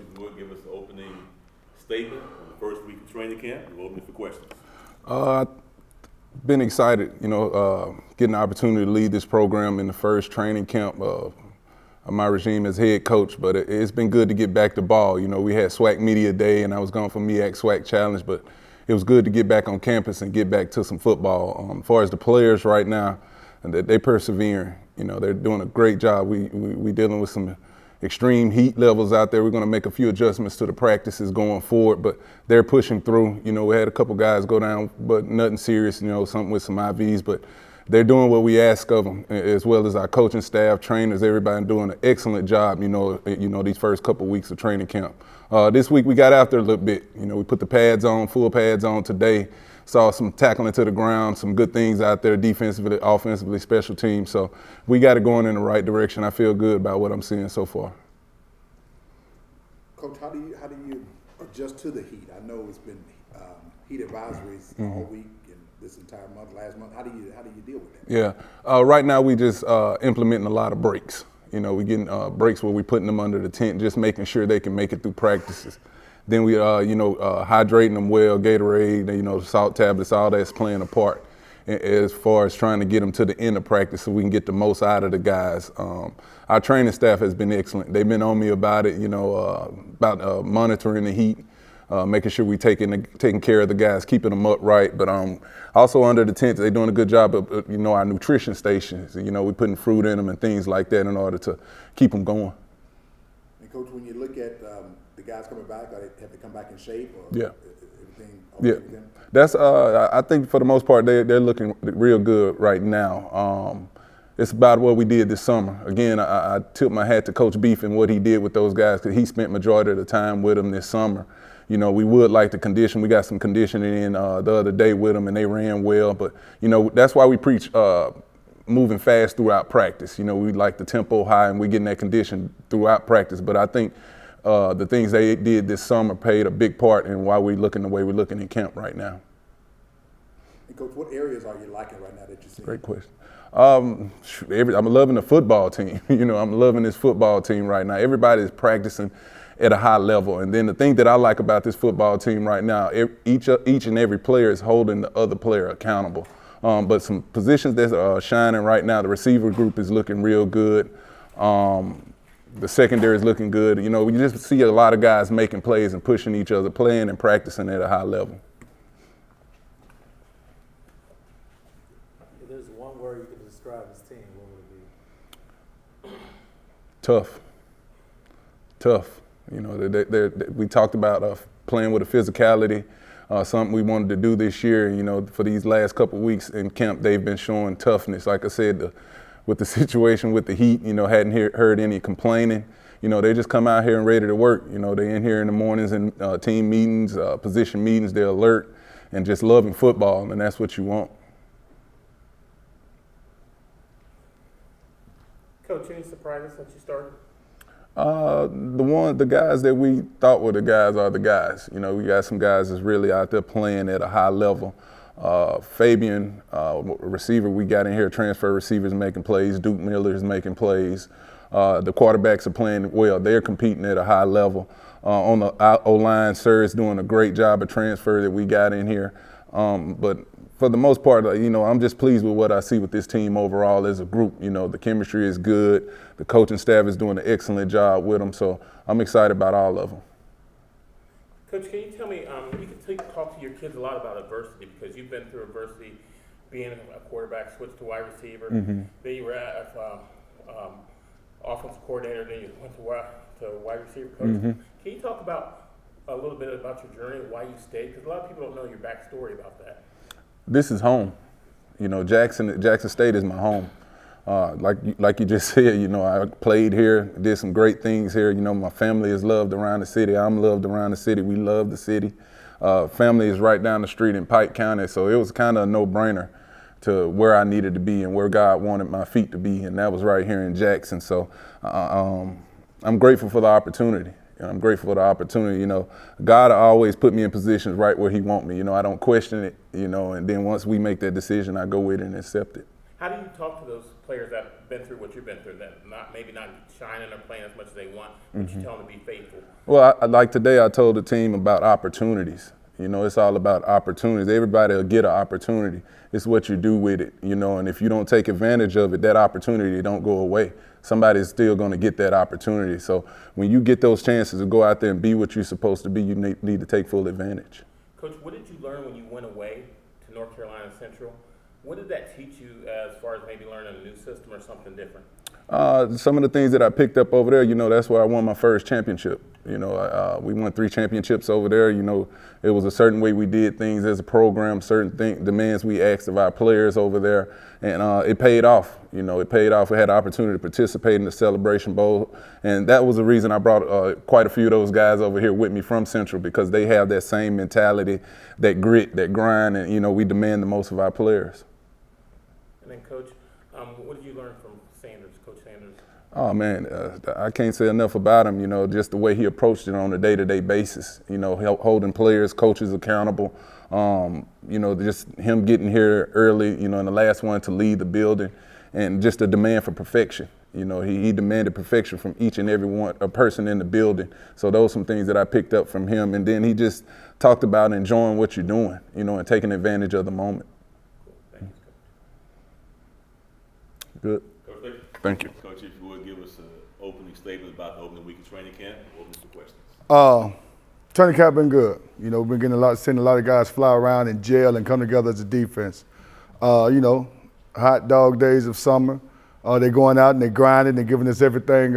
if you would give us the opening statement on the first week of training camp. We'll open it for questions. Been excited, getting the opportunity to lead this program in the first training camp of my regime as head coach, but it's been good to get back to ball. We had SWAC Media Day and I was going for MEAC SWAC Challenge, but it was good to get back on campus and get back to some football. As far as the players right now, they persevering. They're doing a great job. We dealing with some extreme heat levels out there. We're going to make a few adjustments to the practices going forward, but they're pushing through. We had a couple guys go down, but nothing serious, something with some IVs, but they're doing what we ask of them, as well as our coaching staff, trainers, everybody doing an excellent job, these first couple weeks of training camp. This week we got after a little bit. We put the pads on, full pads on today. Saw some tackling to the ground, some good things out there defensively, offensively, special teams. So we got it going in the right direction. I feel good about what I'm seeing so far. Coach, how do you adjust to the heat? I know it's been heat advisories all week and this entire month, last month. How do you deal with that? Yeah, right now we just implementing a lot of breaks. We getting breaks where we putting them under the tent, just making sure they can make it through practices. Then we, hydrating them well, Gatorade, salt tablets, all that's playing a part as far as trying to get them to the end of practice so we can get the most out of the guys. Our training staff has been excellent. They've been on me about it, about monitoring the heat, making sure we taking care of the guys, keeping them upright. But also under the tent, they're doing a good job of, our nutrition stations. We're putting fruit in them and things like that in order to keep them going. And Coach, when you look at the guys coming back, have they come back in shape? Or yeah. Everything yeah. With them? That's I think for the most part they're looking real good right now. It's about what we did this summer. Again, I tipped my hat to Coach Beef and what he did with those guys because he spent majority of the time with them this summer. We would like the condition. We got some conditioning in the other day with them and they ran well. But that's why we preach moving fast throughout practice. We like the tempo high and we getting that condition throughout practice. But I think the things they did this summer played a big part in why we're looking the way we're looking in camp right now. And Coach, what areas are you liking right now that you see? Great question. I'm loving the football team. I'm loving this football team right now. Everybody's practicing at a high level. And then the thing that I like about this football team right now, each and every player is holding the other player accountable. But some positions that are shining right now, the receiver group is looking real good. The secondary is looking good. We just see a lot of guys making plays and pushing each other, playing and practicing at a high level. If there's one word you could describe this team, what would it be? Tough. We talked about playing with a physicality, something we wanted to do this year. For these last couple of weeks in camp, they've been showing toughness. Like I said, with the situation with the heat, hadn't heard any complaining. They just come out here and ready to work. They in here in the mornings and team meetings, position meetings, they're alert and just loving football, and that's what you want. Coach, any surprises since you started? The guys that we thought were the guys are the guys. We got some guys that's really out there playing at a high level. Fabian, receiver we got in here, transfer receivers making plays. Duke Miller is making plays. The quarterbacks are playing well. They're competing at a high level. On the O-line, Sir is doing a great job of transfer that we got in here. But for the most part, I'm just pleased with what I see with this team overall as a group. The chemistry is good. The coaching staff is doing an excellent job with them. So I'm excited about all of them. Coach, can you tell me, you can talk to your kids a lot about adversity because you've been through adversity being a quarterback, switched to wide receiver. Mm-hmm. Then you were at offensive coordinator, then you went to wide receiver coach. Mm-hmm. Can you talk about a little bit about your journey, why you stayed? Because a lot of people don't know your backstory about that. This is home. Jackson State is my home. Like you just said, I played here, did some great things here. My family is loved around the city. I'm loved around the city. We love the city. Family is right down the street in Pike County, so it was kind of a no-brainer to where I needed to be and where God wanted my feet to be, and that was right here in Jackson. So I'm grateful for the opportunity. I'm grateful for the opportunity. God always put me in positions right where He want me. I don't question it. And then once we make that decision, I go with it and accept it. How do you talk to those players that have been through what you've been through, that maybe not shining or playing as much as they want, but you tell them to be faithful. Well, like today, I told the team about opportunities. You know, it's all about opportunities. Everybody will get an opportunity. It's what you do with it, you know, and if you don't take advantage of it, that opportunity don't go away. Somebody's still going to get that opportunity. So when you get those chances to go out there and be what you're supposed to be, you need to take full advantage. Coach, what did you learn when you went away to North Carolina Central? What did that teach you as far as maybe learning a new system or something different? Some of the things that I picked up over there, you know, that's where I won my first championship. You know, we won 3 championships over there. You know, it was a certain way we did things as a program, certain demands we asked of our players over there, and it paid off. You know, it paid off. We had the opportunity to participate in the Celebration Bowl, and that was the reason I brought quite a few of those guys over here with me from Central, because they have that same mentality, that grit, that grind, and, you know, we demand the most of our players. And then, Coach, what did you learn from Sanders, Coach Sanders? Oh, man, I can't say enough about him, you know, just the way he approached it on a day-to-day basis, you know, holding players, coaches accountable, you know, just him getting here early, you know, and the last one to lead the building, and just a demand for perfection. You know, he demanded perfection from each and every a person in the building. So those are some things that I picked up from him. And then he just talked about enjoying what you're doing, you know, and taking advantage of the moment. Cool. Thank you, Coach. Good. Coach, Thank you. Coach, if you would give us an opening statement about the opening week of training camp, open for questions. Training camp been good. You know, we've been seeing a lot of guys fly around and gel and come together as a defense. You know, hot dog days of summer. They're going out and they're grinding and giving us everything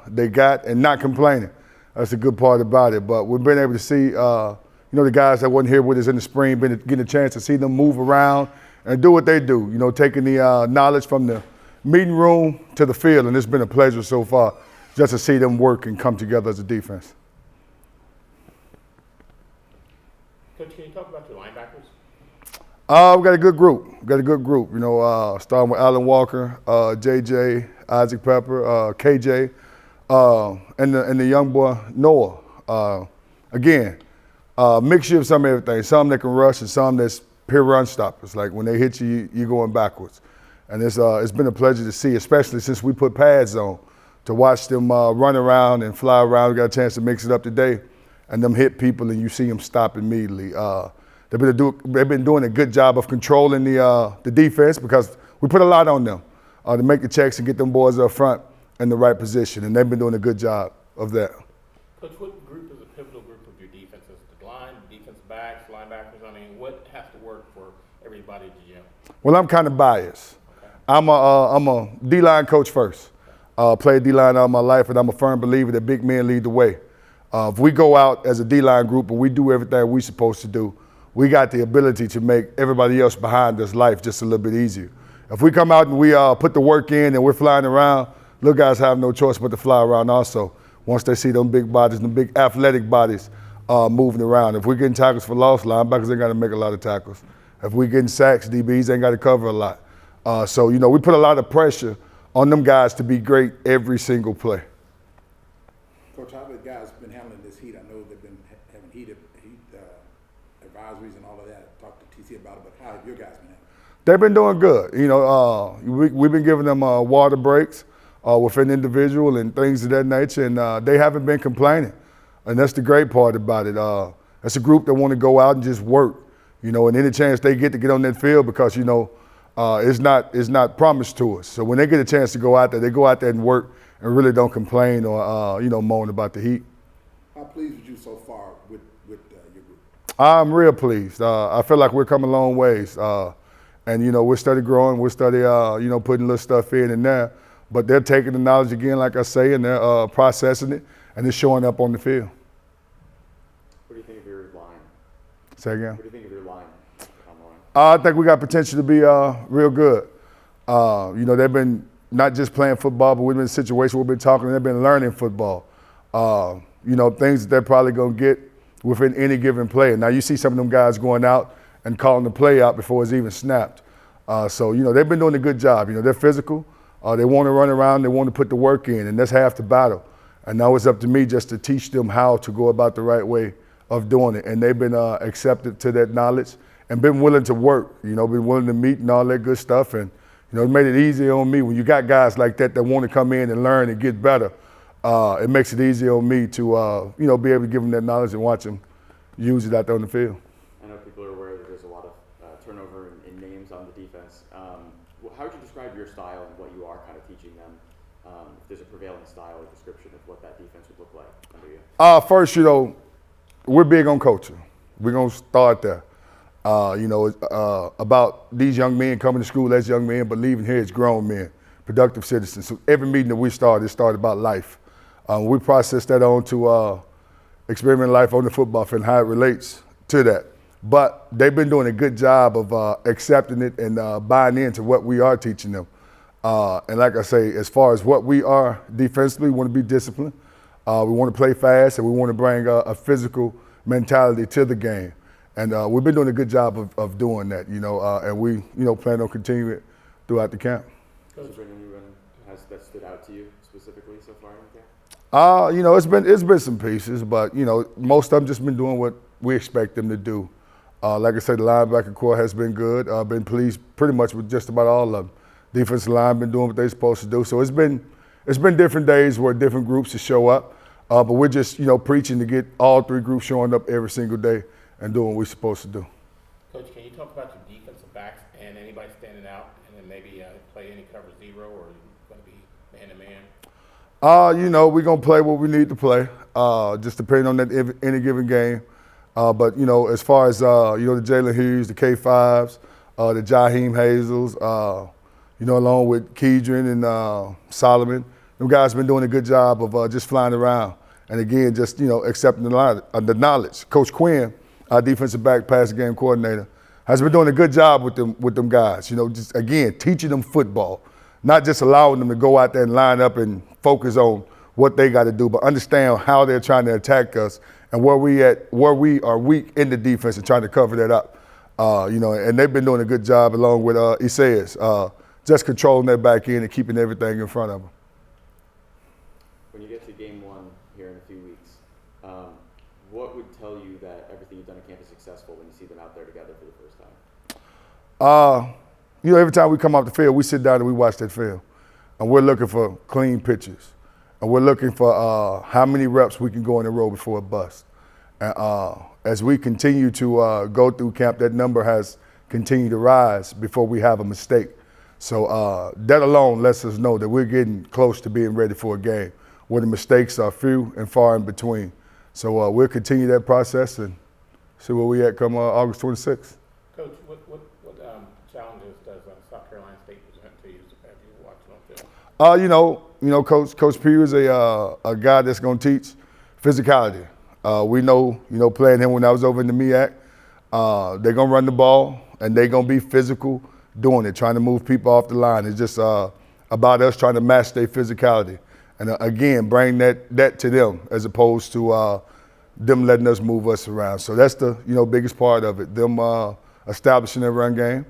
they got and not complaining. That's a good part about it. But we've been able to see, you know, the guys that wasn't here with us in the spring, getting a chance to see them move around and do what they do. You know, taking the knowledge from the meeting room to the field, and it's been a pleasure so far just to see them work and come together as a defense. Coach, can you talk about your linebackers? We got a good group. You know, starting with Alan Walker, JJ, Isaac Pepper, KJ, and the young boy Noah. Again, mixture of some of everything. Some that can rush and some that's pure run stoppers. Like when they hit you, you're going backwards. And it's been a pleasure to see, especially since we put pads on, to watch them run around and fly around. We got a chance to mix it up today, and them hit people and you see them stop immediately. They've been doing a good job of controlling the defense, because we put a lot on them to make the checks and get them boys up front in the right position, and they've been doing a good job of that. Coach, what group is a pivotal group of your defense? Is it the line, defense backs, linebackers? I mean, what has to work for everybody to gel? Well, I'm kind of biased. I'm a D-line coach first. Played D-line all my life, and I'm a firm believer that big men lead the way. If we go out as a D-line group and we do everything we're supposed to do, we got the ability to make everybody else behind us life just a little bit easier. If we come out and we put the work in and we're flying around, little guys have no choice but to fly around also, once they see them big bodies, them big athletic bodies moving around. If we're getting tackles for loss, linebackers ain't got to make a lot of tackles. If we're getting sacks, DBs ain't got to cover a lot. So, you know, we put a lot of pressure on them guys to be great every single play. Coach, how have the guys been handling this heat? I know they've been having heat advisories and all of that. Talk to T.C. about it, but how have your guys been handling it? They've been doing good. You know, we've been giving them water breaks with an individual and things of that nature, and they haven't been complaining. And that's the great part about it. It's a group that want to go out and just work, you know, and any chance they get to get on that field, because, you know, it's not promised to us. So when they get a chance to go out there, they go out there and work and really don't complain or, you know, moan about the heat. How pleased with you so far with your group? I'm real pleased. I feel like we're coming a long ways. And, you know, we're steady growing. We're steady, you know, putting little stuff in and there. But they're taking the knowledge again, like I say, and they're processing it, and it's showing up on the field. What do you think of your line? Say again? What do you think of your line? I think we got potential to be real good. You know, they've been not just playing football, but we've been in a situation where we've been talking, and they've been learning football. You know, things that they're probably going to get within any given play. Now, you see some of them guys going out and calling the play out before it's even snapped. So, you know, they've been doing a good job. You know, they're physical. They want to run around. They want to put the work in, and that's half the battle. And now it's up to me just to teach them how to go about the right way of doing it. And they've been accepted to that knowledge and been willing to work, you know, been willing to meet and all that good stuff. And, you know, it made it easy on me when you got guys like that want to come in and learn and get better. it makes it easier on me to, be able to give them that knowledge and watch them use it out there on the field. I know people are aware that there's a lot of turnover in names on the defense. How would you describe your style and what you are kind of teaching them? If there's a prevailing style or description of what that defense would look like under you? First, we're big on culture. We're going to start there. About these young men coming to school as young men, but leaving here as grown men, productive citizens. So every meeting that we started, it started about life. We process that on to experiment life on the football field and how it relates to that. But they've been doing a good job of accepting it and buying into what we are teaching them. And like I say, as far as what we are defensively, we want to be disciplined. We want to play fast, and we want to bring a physical mentality to the game. And we've been doing a good job of doing that, and we, plan on continuing it throughout the camp. Coach, is there anyone that stood out to you specifically so far in the camp? It's been some pieces, but, most of them just been doing what we expect them to do. Like I said, the linebacker core has been good. I've been pleased pretty much with just about all of them. Defensive line been doing what they're supposed to do. So it's been different days where different groups to show up, but we're just, preaching to get all three groups showing up every single day and doing what we're supposed to do. Coach, can you talk about your defensive backs and anybody standing out, and then maybe play any cover zero, or going to be man-to-man? We're going to play what we need to play, just depending on that any given game. But, as far as, the Jalen Hughes, the K5s, the Jaheim Hazels, along with Kedron and Solomon, them guys been doing a good job of just flying around. And again, just, accepting the knowledge. Coach Quinn, our defensive back passing game coordinator, has been doing a good job with them guys. Just, again, teaching them football, not just allowing them to go out there and line up and focus on what they got to do, but understand how they're trying to attack us and where we are weak in the defense and trying to cover that up. And they've been doing a good job along with Isaias, just controlling their back end and keeping everything in front of them. When you get to game one here in a few weeks, what would tell you that everything you've done at camp is successful when you see them out there together for the first time? Every time we come off the field, we sit down and we watch that film. And we're looking for clean pitches. And we're looking for how many reps we can go in a row before it busts. And as we continue to go through camp, that number has continued to rise before we have a mistake. So that alone lets us know that we're getting close to being ready for a game where the mistakes are few and far in between. So we'll continue that process and see where we at come August 26th. Coach, what challenges does South Carolina State present to you as you watch on film? Coach P is a guy that's going to teach physicality. We know, playing him when I was over in the MEAC, they're going to run the ball and they're going to be physical doing it, trying to move people off the line. It's just about us trying to match their physicality. And again, bring that to them as opposed to them letting us move us around. So that's the, biggest part of it, them establishing their run game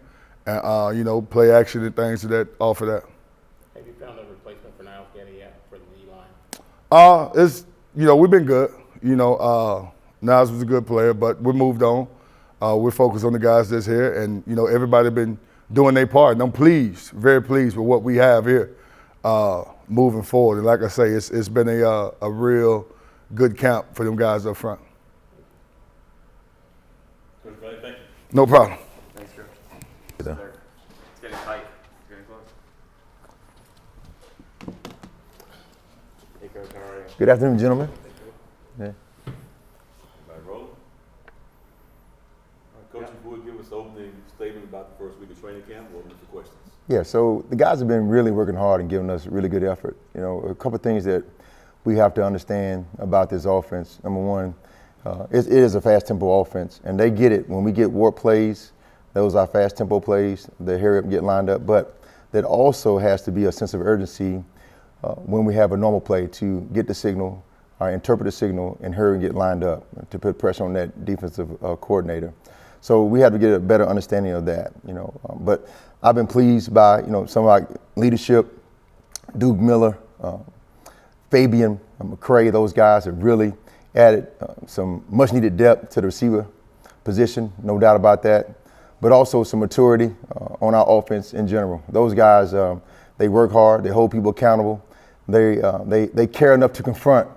and, play action and things that offer that. Have you found a replacement for Niles Getty yet for the D-line? We've been good. Niles was a good player, but we moved on. We're focused on the guys that's here, and, everybody been doing their part. And I'm pleased, very pleased with what we have here moving forward. And like I say, it's been a real good camp for them guys up front. Coach, thank you. No problem. Thanks, Coach. It's getting tight. It's getting close. Hey, Coach, how are you? Good afternoon, gentlemen. Yeah. Everybody rolling? Coach, if you would give us an opening statement about the first week of training camp, we'll open for questions. Yeah, so the guys have been really working hard and giving us really good effort. A couple of things that we have to understand about this offense. Number one, it is a fast tempo offense, and they get it. When we get warp plays, those are fast tempo plays, they hurry up and get lined up. But that also has to be a sense of urgency when we have a normal play to get the signal, interpret the signal, and hurry and get lined up to put pressure on that defensive coordinator. So we have to get a better understanding of that, But I've been pleased by, some of our leadership, Duke Miller, Fabian, McCray. Those guys have really added some much-needed depth to the receiver position, no doubt about that. But also some maturity on our offense in general. Those guys, they work hard, they hold people accountable, they care enough to confront.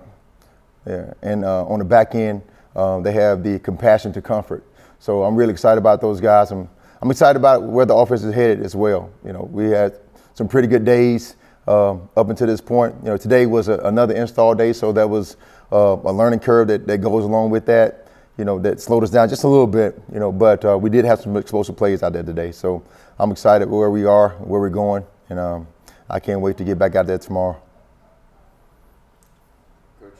Yeah. And on the back end, they have the compassion to comfort. So I'm really excited about those guys. I'm excited about where the offense is headed as well. You know, we had some pretty good days up until this point. You know, today was another install day, so that was a learning curve that goes along with that. You know, that slowed us down just a little bit. You know, but we did have some explosive plays out there today. So I'm excited where we are, where we're going, and I can't wait to get back out there tomorrow. Coach,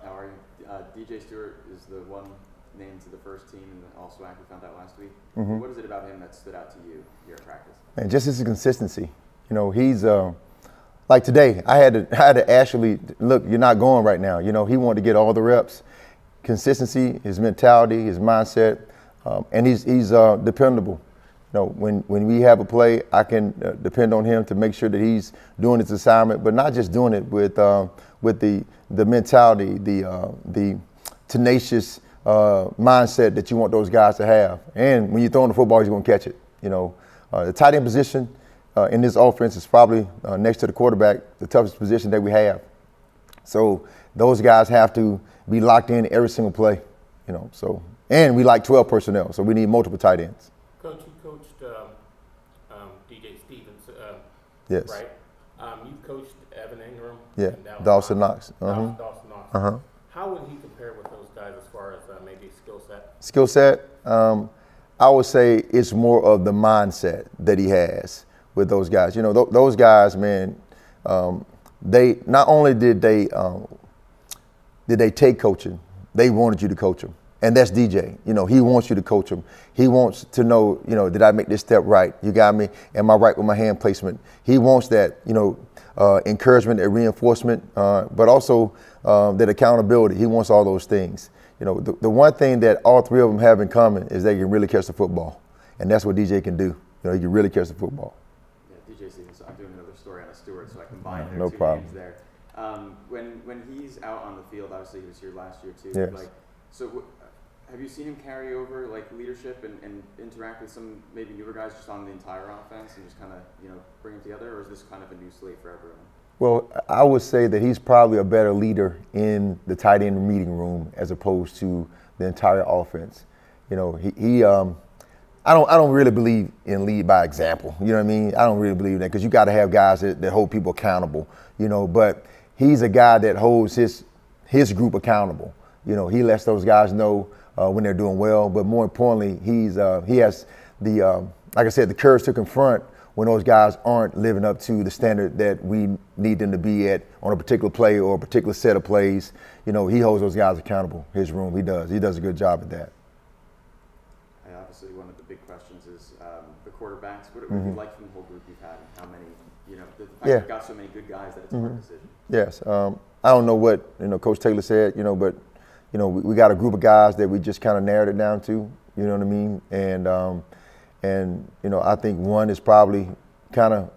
how are you? DJ Stewart is the one named to the first team in the All-SWAC we found out last week. Mm-hmm. What is it about him that stood out to you here at practice? And just his consistency. You know, he's like today. I had to actually look. You're not going right now. You know, he wanted to get all the reps. Consistency, his mentality, his mindset, and he's dependable. You know, when we have a play, I can depend on him to make sure that he's doing his assignment, but not just doing it with the mentality, the tenacious mindset that you want those guys to have. And when you're throwing the football, he's going to catch it. You know, the tight end position in this offense is probably next to the quarterback, the toughest position that we have. So those guys have to be locked in every single play. You know, so and we like 12 personnel, so we need multiple tight ends. Coach, you coached DJ Stevens, Yes. right? You coached Evan Ingram. Yeah. And Dawson Knox. Dawson Knox. Uh-huh. How would he compare with those guys as far as maybe skill set? Skill set, I would say it's more of the mindset that he has with those guys. You know, those guys, man, they not only did they take coaching, they wanted you to coach them. And that's DJ. You know, he wants you to coach him. He wants to know, you know, did I make this step right? You got me? Am I right with my hand placement? He wants that, you know, encouragement and reinforcement, but also that accountability. He wants all those things. You know, the one thing that all three of them have in common is they can really catch the football. And that's what DJ can do. You know, he can really catch the football. Yeah, DJ Stevens, I'm doing another story on a Stewart, so I combined their No two problem. names there. When he's out on the field, obviously he was here last year too. Yes. Like, so have you seen him carry over like leadership and interact with some maybe newer guys just on the entire offense and just kind of, you know, bring them together, or is this kind of a new slate for everyone? Well, I would say that he's probably a better leader in the tight end meeting room as opposed to the entire offense. You know, I don't really believe in lead by example. You know what I mean? I don't really believe in that because you got to have guys that hold people accountable. You know, but he's a guy that holds his group accountable. You know, he lets those guys know when they're doing well, but more importantly, he has the like I said, the courage to confront when those guys aren't living up to the standard that we need them to be at on a particular play or a particular set of plays. You know, he holds those guys accountable. His room, he does a good job at that. And obviously, one of the big questions is the quarterbacks. What do you like from the whole group you've had, and how many? You know, the fact you've got so many good guys that it's a hard decision. Yes, I don't know what Coach Taylor said. You know, but we got a group of guys that we just kind of narrowed it down to. You know what I mean? And I think one is probably kind of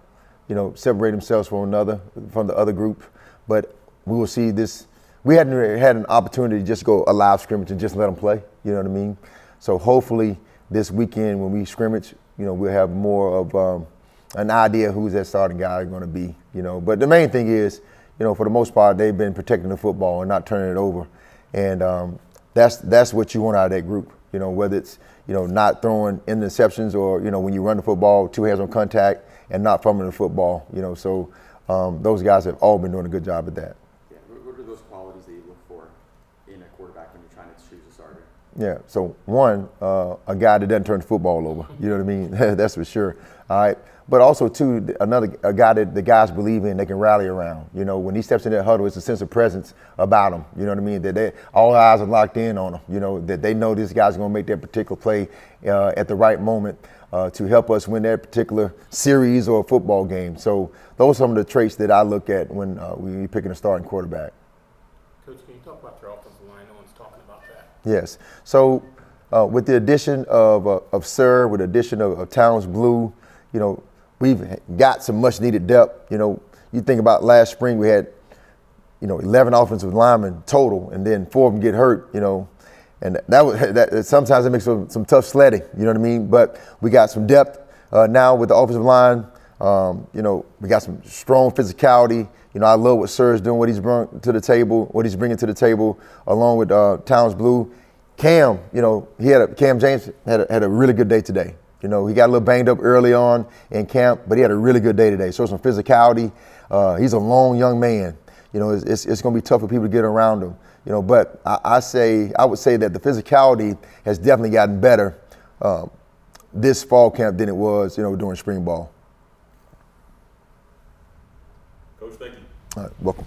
separate themselves from the other group. But we will see this. We hadn't really had an opportunity to just go a live scrimmage and just let them play. You know what I mean? So hopefully this weekend when we scrimmage, we'll have more of an idea who's that starting guy going to be. But the main thing is, for the most part, they've been protecting the football and not turning it over. And that's what you want out of that group. Whether it's not throwing interceptions or when you run the football, 2 hands on contact and not fumbling the football. So those guys have all been doing a good job at that. Yeah. What are those qualities that you look for in a quarterback when you're trying to choose a starter? Yeah. So one, a guy that doesn't turn the football over. You know what I mean? That's for sure. All right. But also too, a guy that the guys believe in, they can rally around. When he steps in that huddle, it's a sense of presence about him. You know what I mean? That all eyes are locked in on him. That they know this guy's going to make that particular play at the right moment to help us win that particular series or football game. So those are some of the traits that I look at when we're picking a starting quarterback. Coach, can you talk about your offensive line? No one's talking about that. Yes. So with the addition of Sir, with the addition of Towns Blue, we've got some much needed depth. You think about last spring, we had, 11 offensive linemen total, and then 4 of them get hurt, and that sometimes it makes some tough sledding, you know what I mean? But we got some depth now with the offensive line. We got some strong physicality. You know, I love what Sir's doing, what he's bringing to the table, along with Towns Blue. Cam, you know, Cam James had a really good day today. You know, he got a little banged up early on in camp, but he had a really good day today. So some physicality. He's a long young man. You know, it's going to be tough for people to get around him. You know, but I would say that the physicality has definitely gotten better this fall camp than it was, you know, during spring ball. Coach, thank you. All right, welcome.